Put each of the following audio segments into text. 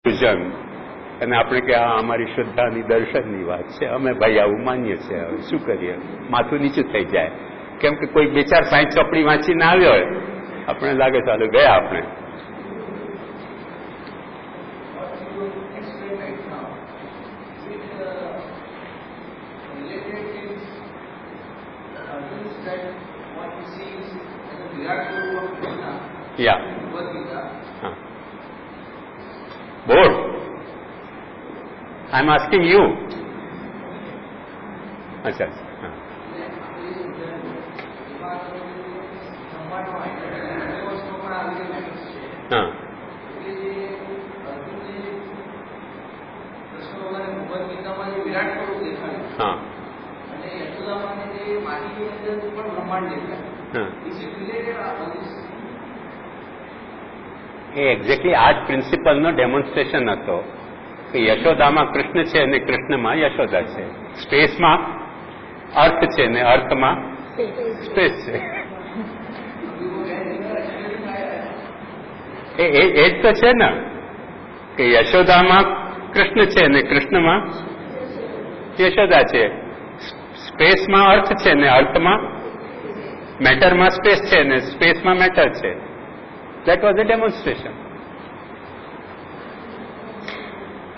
જન અને આપણે કે આ અમારી શ્રદ્ધાની દર્શનની વાત છે, અમે ભાઈ આવું માનીએ છીએ. હવે શું કરીએ, માથું નીચું થઈ જાય. કેમ કે કોઈ બે ચાર સાઈઠ ચોપડી વાંચીને આવ્યો હોય, આપણે લાગે ચાલો ગયા આપણે. Bored. I'm asking you. अच्छा. हाँ. हाँ. એ એક્ઝેક્ટલી આ જ પ્રિન્સિપલનો ડેમોન્સ્ટ્રેશન હતો કે યશોદામાં કૃષ્ણ છે અને કૃષ્ણમાં યશોદા છે. સ્પેસમાં અર્થ છે ને અર્થમાં સ્પેસ છે. એ જ તો છે ને કે યશોદામાં કૃષ્ણ છે ને કૃષ્ણમાં યશોદા છે. સ્પેસમાં અર્થ છે ને અર્થમાં મેટરમાં સ્પેસ છે ને સ્પેસમાં મેટર છે. That was a demonstration.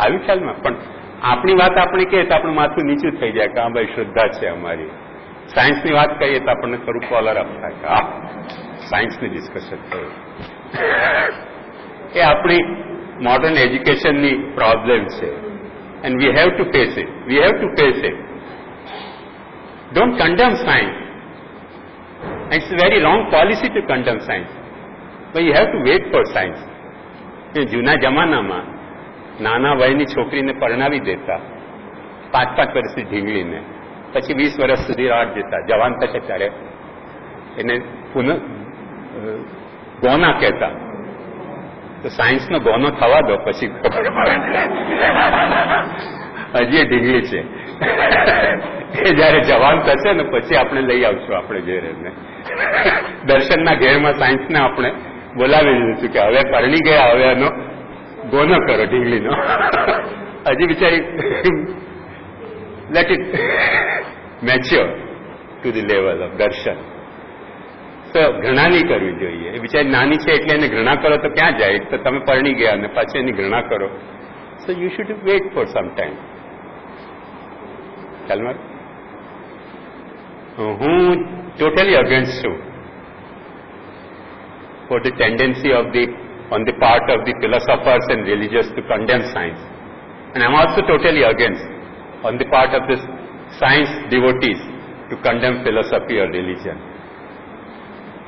આવી ખ્યાલમાં પણ આપણી વાત આપણે કહીએ તો આપણું માથું નીચું થઈ જાય કે હા ભાઈ શ્રદ્ધા છે અમારી. સાયન્સની વાત કહીએ તો આપણને થોડું કોલર અપ થાય કે હા સાયન્સની ડિસ્કશન થયું. એ આપણી મોડર્ન એજ્યુકેશનની પ્રોબ્લેમ છે. And we have to face it. We have to face it. Don't condemn science. It's a very wrong policy to condemn science. But you have to wait for science. જૂના જમાનામાં નાના વયની છોકરીને પરણાવી દેતા 5-5 વર્ષની ઢીંગલીને, પછી 20 વર્ષ સુધી રાહ દેતા. જવાન થશે ત્યારે એને ગોના કહેતા. તો સાયન્સનો ગોનો થવા દો પછી ખબર હજી એ ઢીંગલી છે. એ જયારે જવાન થશે ને પછી આપણે લઈ આવશું આપણે ઘેર. એને દર્શનના ઘેરમાં સાયન્સને આપણે બોલાવી દીધું કે હવે પરણી ગયા, હવે એનો ગોનો કરો ઢીંગલીનો. હજી બિચારી let it mature to the level of દર્શન. તો ઘૃણા નહીં કરવી જોઈએ. એ બિચારી નાની છે એટલે એને ઘૃણા કરો તો ક્યાં જાય? તો તમે પરણી ગયા અને પાછી એની ઘૃણા કરો. So you should weight for some time. ચાલ હું ટોટલી અગેન્સ્ટ છું for the tendency on the part of the philosophers and religious to condemn science. And I'm also totally against on the part of the science devotees to condemn philosophy or religion.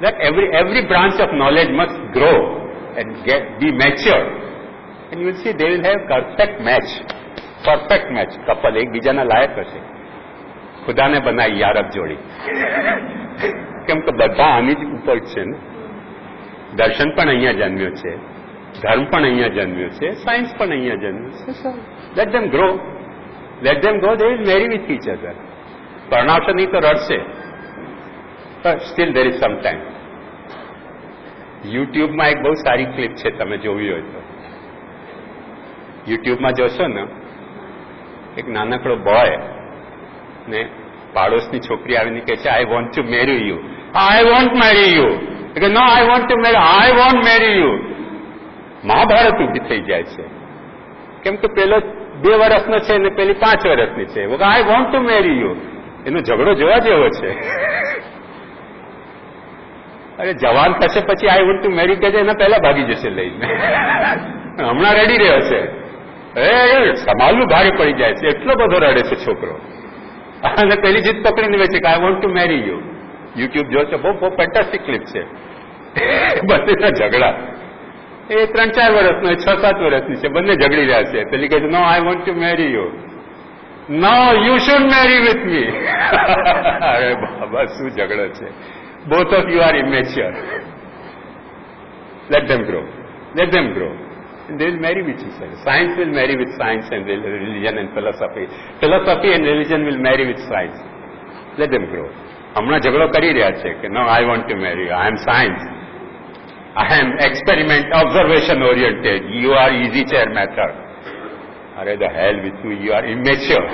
That every branch of knowledge must grow and be mature. And you will see they will have perfect match. Perfect match. Couple એકબીજાના લાયક હશે. ખુદાને બનાવી યારબ જોડી. કેમ કે બધા આની જ ઉપર છે ને. દર્શન પણ અહીંયા જન્મ્યો છે, ધર્મ પણ અહીંયા જન્મ્યો છે, સાયન્સ પણ અહીંયા જન્મ્યો છે. Let them grow. Let them go. They will marry with each other. પરણાવશે નહીં તો રડશે, પણ still there is some time. યુટ્યુબમાં એક બહુ સારી ક્લિપ છે, તમે જોવી હોય તો યુટ્યુબમાં જોશો ને. એક નાનકડો બોય ને પાડોશની છોકરી આવીને કહે છે I want to marry you. I want marry you. No, I want to marry. I won't marry you. Mahabharat ઉભી થઈ જાય છે. કેમ કે પેલો 2 વર્ષનો છે ને પેલી 5 વર્ષની છે. I want to marry you. એનો ઝઘડો જોવા જેવો છે. અરે જવાન થશે પછી આઈ વોન્ટ ટુ મેરી કહે છે, એના પહેલા ભાગી જશે લઈને. હમણાં રડી રહ્યો છે. સંભાળવું ભારે પડી જાય છે. એટલો બધો રડે છે છોકરો. અને પેલી જીત પકડીને બેસે કે આઈ want to marry you. YouTube જોશો, બહુ ફેન્ટાસ્ટિક ક્લિપ છે. બંનેના ઝઘડા. એ 3-4 વર્ષનો, 6-7 વર્ષની છે. બંને ઝઘડી રહ્યા છે. પેલી કહે છે no I want to marry you. No you should marry with me. અરે બાબા શું ઝઘડો છે. Both of you are immature. Let them grow. Let them grow. They will marry with each other. Science will marry with science and religion and philosophy. Philosophy and religion will marry with science. Let them grow. હમણાં ઝઘડો કરી રહ્યા છે કે no I want to marry, I am science. I am experiment, observation oriented. You are easy chair method. Arre, the hell with you are immature.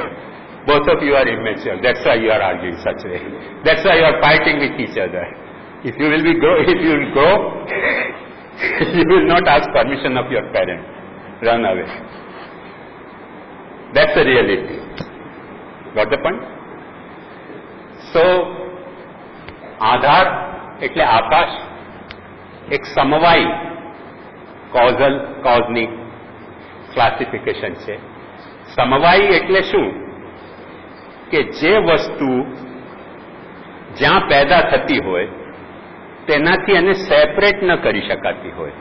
Both of you are immature. That's why you are arguing such way. That's why you are fighting with each other. If you will grow, you will not ask permission of your parents. Run away. That's the reality. Got the point? So, આધાર એટલે આકાશ એક સમવાય કોઝની classification છે. સમવાય એટલે શું? કે જે વસ્તુ જ્યાં પેદા થતી હોય તેનાથી એને સેપરેટ ન કરી શકાતી હોય,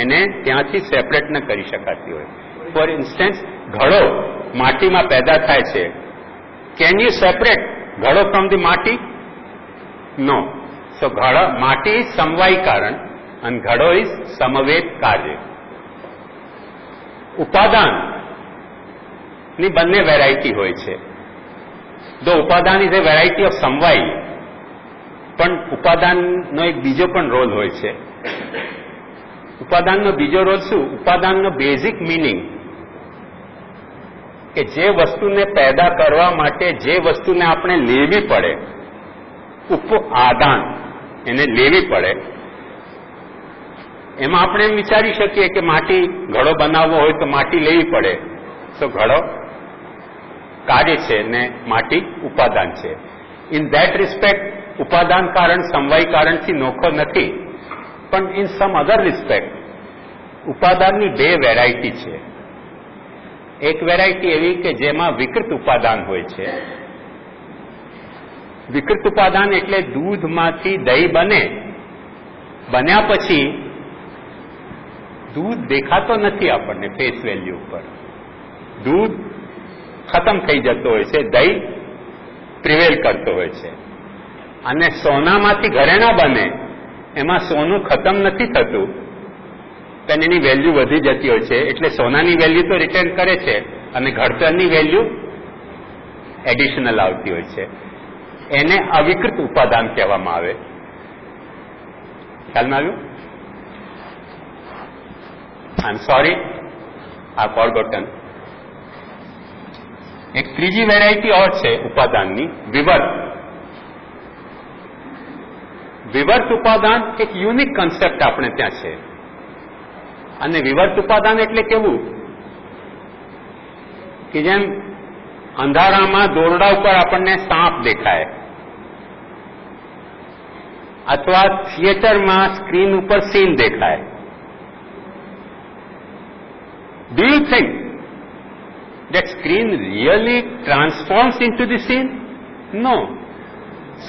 એને ત્યાંથી સેપરેટ ન કરી શકાતી હોય. ફોર ઇન્સ્ટન્સ, ઘડો માટીમાં પેદા થાય છે. કેન યુ સેપરેટ ઘડો ફ્રોમ ધી માટી? નો. સો માટી ઇઝ સમવાય કારણ અને ઘડો ઇઝ સમવેત કાર્ય. ઉપાદાન ની બંને વેરાયટી હોય છે. જો ઉપાદાન ઇઝ એ વેરાયટી ઓફ સમવાય, પણ ઉપાદાનનો એક બીજો પણ રોલ હોય છે. ઉપાદાનનો બીજો રોલ શું? ઉપાદાનનો બેઝિક મિનિંગ કે જે વસ્તુને પેદા કરવા માટે જે વસ્તુને આપણે લેવી પડે, ઉપાદાન એને લેવી પડે, એમાં આપણે એમ વિચારી શકીએ કે માટી ઘડો બનાવવો હોય તો માટી લેવી પડે. તો ઘડો કાર્ય છે ને માટી ઉપાદાન છે. ઇન ધેટ રિસ્પેક્ટ ઉપાદાન કારણ સમવાય કારણથી નોખો નથી. પણ ઇન સમ અધર રિસ્પેક્ટ ઉપાદાનની બે વેરાયટી છે. એક વેરાયટી એવી કે જેમાં વિકૃત ઉપાદાન હોય છે. વિકૃત ઉપાદાન એટલે દૂધમાંથી દહીં બન્યા પછી દૂધ દેખાતો નથી આપણને ફેસ વેલ્યુ ઉપર. દૂધ ખતમ થઈ જતો હોય છે, દહીં પ્રિવેલ કરતો હોય છે. અને સોનામાંથી ઘરેણાં બને, એમાં સોનું ખતમ નથી થતું, પણ એની વેલ્યુ વધી જતી હોય છે. એટલે સોનાની વેલ્યુ તો રિટેન કરે છે અને ઘડતરની વેલ્યુ એડિશનલ આવતી હોય છે. એને અવિકૃત ઉપાદાન કહેવામાં આવે. ખ્યાલમાં આવ્યું? આઈ એમ સોરી, આ ફોરગોટન. એક ત્રીજી વેરાયટી ઓર છે ઉપાદાનની, વિવર્ત. વિવર્ત ઉપાદાન એક યુનિક કન્સેપ્ટ આપણે ત્યાં છે. અને વિવર્ત ઉપાદાન એટલે કેવું? કે જેમ અંધારામાં દોરડા ઉપર આપણને સાપ દેખાય, અથવા થિયેટરમાં સ્ક્રીન ઉપર સીન દેખાય. Do you think that screen really transforms into the scene? No.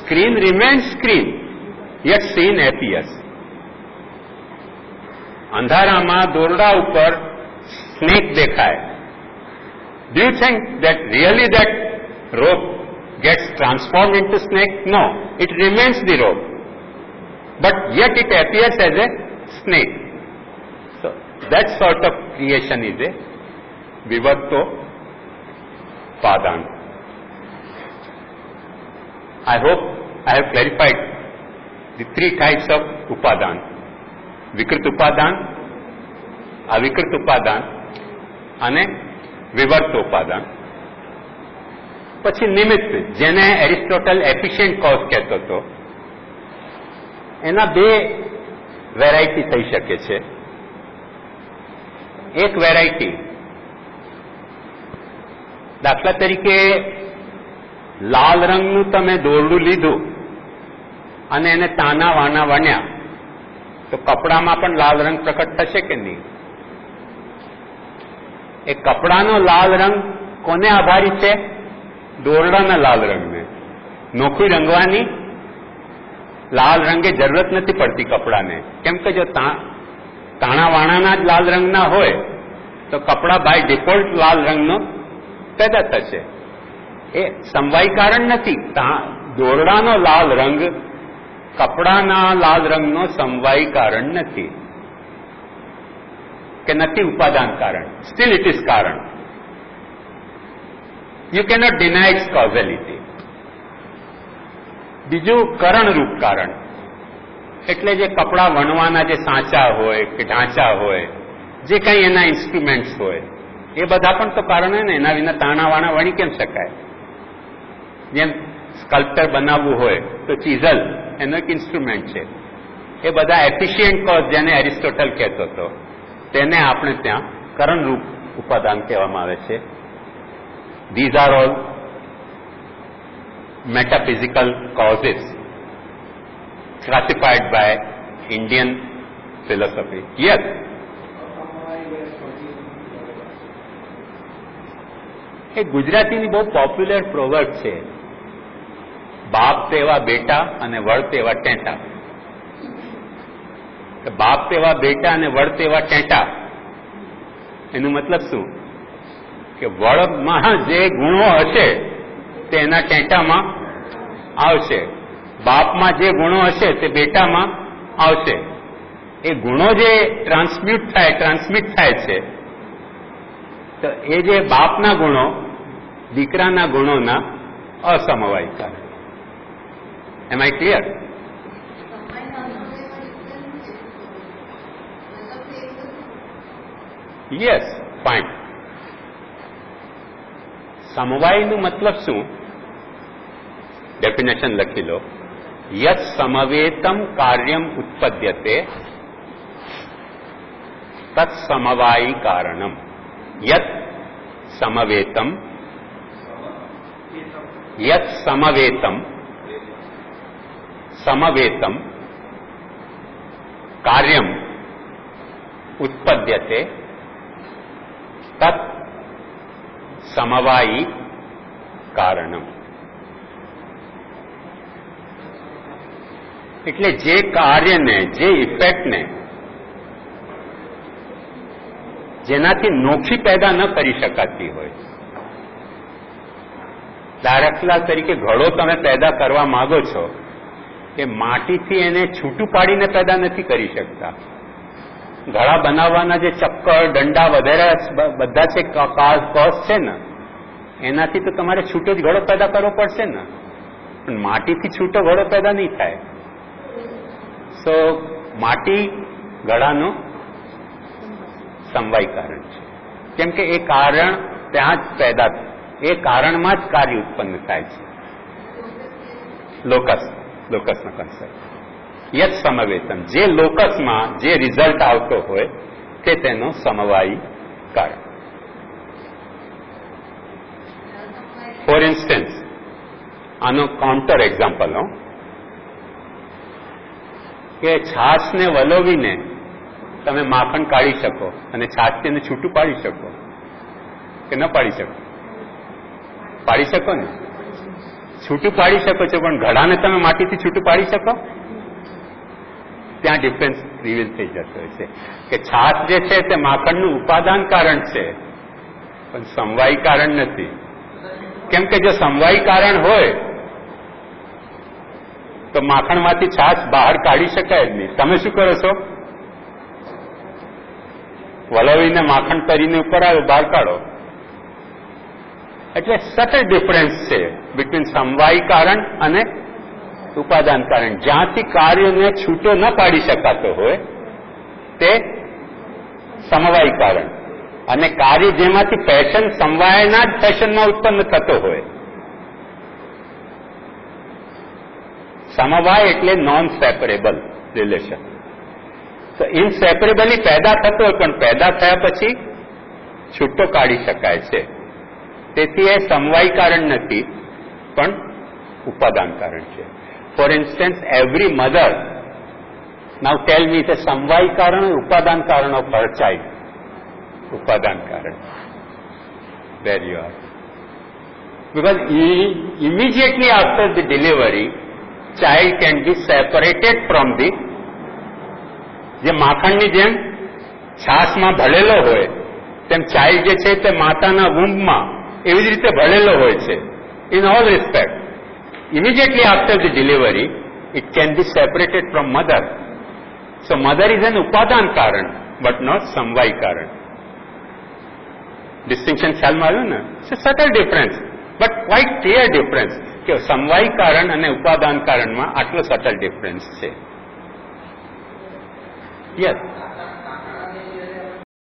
Screen remains screen, yet scene appears. અંધારામાં દોરડા ઉપર સ્નેક દેખાય. Do you think that really that rope gets transformed into snake? No. It remains the rope, but yet it appears as a snake. So that sort of creation is a vivarto padan. I hope I have clarified the three types of upadan: vikrit upadan, avikrit upadan અને વિવર્ત ઉપાદાન. પછી નિમિત્ત, જેને Aristotle efficient cause કહેતો હતો, એના બે variety થઈ શકે છે. એક વેરાયટી, દાખલા તરીકે લાલ રંગનું તમે દોરડું લીધું અને એને તાના વાના વણ્યા, તો કપડામાં પણ લાલ રંગ પ્રકટ થશે કે નહીં? એ કપડાનો લાલ રંગ કોને આભારી છે? દોરડાના લાલ રંગને. નોખી રંગવાની લાલ રંગે જરૂરત નથી પડતી કપડાને, કેમ કે જો તાણાવાણાના જ લાલ રંગના હોય તો કપડા બાય ડિફોલ્ટ લાલ રંગનો પેદા થશે. એ સમવાય કારણ નથી. દોરડાનો લાલ રંગ કપડાના લાલ રંગનો સમવાય કારણ નથી, કે નથી ઉપાદાન કારણ. સ્ટીલ ઇટ ઇઝ કારણ. You cannot deny its causality. બીજું કરણરૂપ કારણ. એટલે જે કપડાં વણવાના જે સાંચા હોય કે ઢાંચા હોય, જે કંઈ એના ઇન્સ્ટ્રુમેન્ટ્સ હોય, એ બધા પણ તો કારણ હોય ને. એના વિના તાણાવાણા વણી કેમ શકાય? જેમ સ્કલ્પચર બનાવવું હોય તો ચીઝલ એનો એક ઇન્સ્ટ્રુમેન્ટ છે. એ બધા એફિશિયન્ટ કોઝ, જેને એરિસ્ટોટલ કહેતો હતો, તેને આપણે ત્યાં કરણરૂપ ઉપાદાન કહેવામાં આવે છે. These are all metaphysical causes classified by Indian philosophy. Yes. એ ગુજરાતીની બહુ પોપ્યુલર પ્રોવર્બ છે, બાપ તેવા બેટા અને વડ તેવા ટેટા. બાપ તેવા બેટા અને વડ તેવા ટેટા, એનું મતલબ શું? કે વડમાં જે ગુણો હશે તે એના ટેટામાં આવશે, બાપમાં જે ગુણો હશે તે બેટામાં આવશે. એ ગુણો જે ટ્રાન્સમિટ થાય છે, તો એ જે બાપના ગુણો દીકરાના ગુણોના અસમવાય કારણે. Am I clear? Yes, fine. સમવાયનું મતલબ શું? ડેફિનેશન લખી લો. યત સમવેતમ કાર્યમ ઉત્પદ્યતે તત્ સમવાયી કારણમ. યત સમવેતમ કાર્યમ ઉત્પદ્યતે તત્ સમવાયી કારણમ. એટલે જે કાર્યને, જે ઇફેક્ટને જેનાથી નોખી પેદા ન કરી શકાતી હોય, દાખલા તરીકે ઘડો તમે પેદા કરવા માંગો છો, એ માટીથી એને છૂટું પાડીને પેદા નથી કરી શકતા. ઘડા બનાવવાના જે ચક્કર, દંડા વગેરે બધા છે, કોસ્ટ છે ને, એનાથી તો તમારે છૂટો જ ઘડો પેદા કરવો પડશે ને. પણ માટીથી છૂટો ઘડો પેદા નહીં થાય. સો માટી ઘડાનું સમવાય કારણ છે. કેમ કે એ કારણ ત્યાં જ પેદા, એ કારણમાં જ કાર્ય ઉત્પન્ન થાય છે. લોકસનો કન્સેપ્ટ. યત સમવેતમ, જે લોકસમાં જે રિઝલ્ટ આવતો હોય તે તેનો સમવાયી કારણ. ફોર ઇન્સ્ટન્સ, આનો કાઉન્ટર એક્ઝામ્પલ હો, કે છાશને વલોવીને તમે માખણ કાઢી શકો અને છાશથી એને છૂટું પાડી શકો કે ન પાડી શકો? પાડી શકો ને, છૂટું પાડી શકો છો. પણ ઘડાને તમે માટીથી છૂટું પાડી શકો? ત્યાં ડિફરન્સ રિવીલ થઈ જતો હોય છે કે છાશ જે છે તે માખણનું ઉપાદાન કારણ છે, પણ સમવાયી કારણ નથી. કેમ કે જો સમવાયી કારણ હોય તો માખણમાંથી છાશ બહાર કાઢી શકાય જ નહીં. તમે શું કરો છો? વલોવીને માખણ તરીને ઉપર આવે, બહાર કાઢો. એટલે સટલ ડિફરન્સ છે બિટવીન સમવાયી કારણ અને ઉપાદાન કારણ. જ્યાંથી કાર્યને છૂટો ન પાડી શકાતો હોય તે સમવાયી કારણ, અને કાર્ય જેમાંથી ફેશન સમવાયના જ ફેશનમાં ઉત્પન્ન થતો હોય. સમવાય એટલે નોન સેપરેબલ રિલેશન. તો ઇનસેપરેબલી પેદા થતો હોય, પણ પેદા થયા પછી છૂટો કાઢી શકાય છે. તેથી એ સમવાયી કારણ નથી, પણ ઉપાદાન કારણ છે. ફોર ઇન્સ્ટન્સ, એવરી મધર, નાઉ ટેલ મી, છે સમવાયી કારણ or ઉપાદાન કારણ ઓફ હર ચાઇલ્ડ? ઉપાદાન કારણ. There you are. Because immediately after the delivery, child can be separated from the, જે માખણની જેમ છાશમાં ભળેલો હોય તેમ ચાઇલ્ડ જે છે તે માતાના વૂમ્બમાં એવી જ રીતે ભળેલો હોય છે. In all respect, immediately after the delivery, it can be separated from mother. So mother is an upadan karan, but not samvai karan. Distinction ખ્યાલમાં આવ્યું ને? It's a subtle difference, but quite clear difference. કે સમવાય કારણ અને ઉપાદાન કારણમાં આટલો subtle difference છે. Yes.